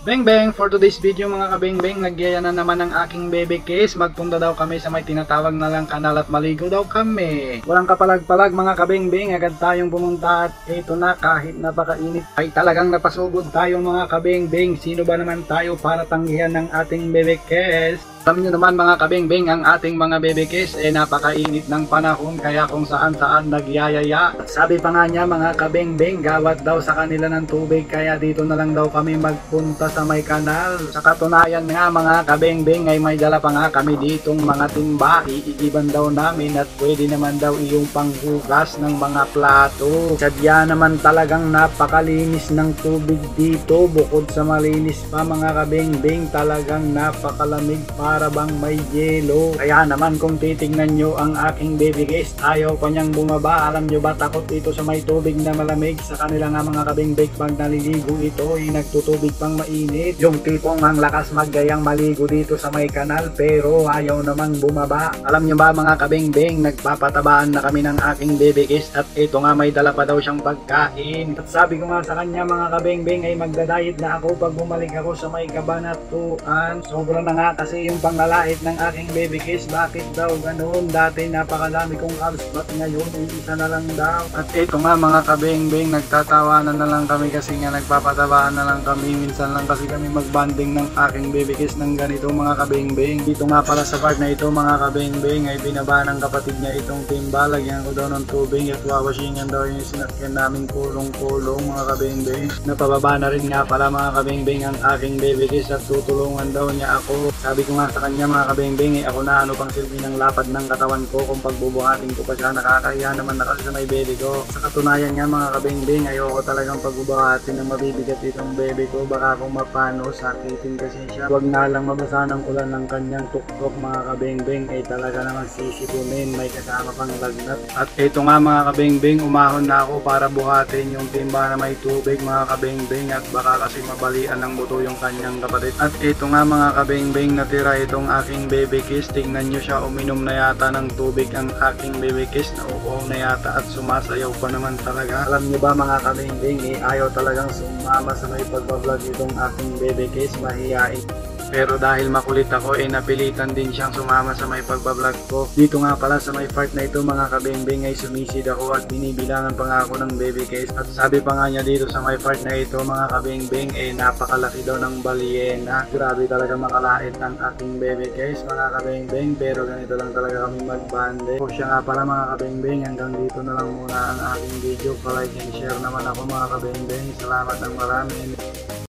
Bang bang, for today's video mga kabeng-beng, nagyaya na naman ang aking baby case. Magpunta daw kami sa may tinatawag na lang kanal at maligo daw kami. Walang kapalag-palag mga kabeng-beng, agad tayong pumunta at ito na, kahit napakainit ay talagang napasugod tayo mga kabeng-beng. Sino ba naman tayo para tanggihan ng ating baby case? Alam nyo naman mga kabeng-beng, ang ating mga baby case napakainit ng panahon, kaya kung saan-saan nagyayaya. At sabi pa nga niya mga kabeng-beng, gawat daw sa kanila ng tubig, kaya dito na lang daw kami magpunta sa may kanal. Sa katunayan nga mga kabeng-beng ay may dala pa nga kami ditong mga timba, iigiban daw namin at pwede naman daw iyong panghugas ng mga plato. Sadya naman talagang napakalinis ng tubig dito, bukod sa malinis pa mga kabeng-beng, talagang napakalamig para bang may yelo. Kaya naman kung titignan nyo ang aking baby case, ayaw pa niyang bumaba. Alam nyo ba, takot dito sa may tubig na malamig. Sa kanila nga mga kabeng-beng, pag naliligo ito ay nagtutubig pang mainit. Yung tipong ang lakas maggayang maligo dito sa may kanal, pero ayaw namang bumaba. Alam nyo ba mga kabeng-beng, nagpapatabaan na kami ng aking baby case at ito nga may dala pa daw siyang pagkain. At sabi ko nga sa kanya mga kabeng-beng ay magdadayet na ako pag bumalik ako sa may Kabanatuan. Sobra na nga kasi yung panglalait ng aking baby case. Bakit daw ganoon? Dati napakalami kong carbs, ba't ngayon isa na lang daw? At ito nga mga kabeng-beng, nagtatawanan na lang kami kasi nga nagpapatabaan na lang kami. Minsan lang kasi kami magbanding ng aking baby case ng ganito mga kabeng-beng. Dito nga pala sa part na ito mga kabeng-beng ay binaba ng kapatid niya itong timba. Lagyan ko daw ng tubig at wawashingan daw yung sinakyan naming kulong-kulong mga kabeng-beng. Napababa na rin nga pala mga kabeng-beng ang aking baby case at tutulungan daw niya ako. Sabi ko nga sa kanya mga kabeng-beng, ako na ano pang silbi ng lapad ng katawan ko kung pagbubuhatin ko pa siya, nakakahiya naman na kasi sa may baby ko. Sa katunayan nga mga kabeng-beng, ayoko talagang pagbubuhatin ng mabibigat itong baby ko, baka kung mapano, sakitin kasi siya. Huwag na lang mabasa ng ulan ng kanyang tuktok mga kabeng-beng, ay talaga naman sisipunin, may kasama pang lagnat. At ito nga mga kabeng-beng, umahon na ako para buhatin yung timba na may tubig mga kabeng-beng, at baka kasi mabalian ng buto yung kanyang kapatid. At ito nga mga kabeng-beng, natira itong aking baby kiss. Tingnan nyo siya, uminom na yata ng tubig ang aking baby kiss, nauuhaw na yata at sumasayaw pa naman talaga. Alam nyo ba mga kabeng-beng, ayaw talagang sumama sa may pagbablog itong aking baby kiss, mahihain. Pero dahil makulit ako napilitan din siyang sumama sa may pagbablog ko. Dito nga pala sa may part na ito mga kabeng-beng ay sumisid ako at binibilangan pa nga ako ng baby case. At sabi pa nga niya dito sa may part na ito mga kabeng-beng napakalaki daw ng balyena. Grabe talaga makalait ang aking baby case mga kabeng-beng, pero ganito lang talaga kami magbande. O siya nga pala mga kabeng-beng, hanggang dito na lang muna ang aking video. Pa-like and share naman ako mga kabeng-beng. Salamat ng marami.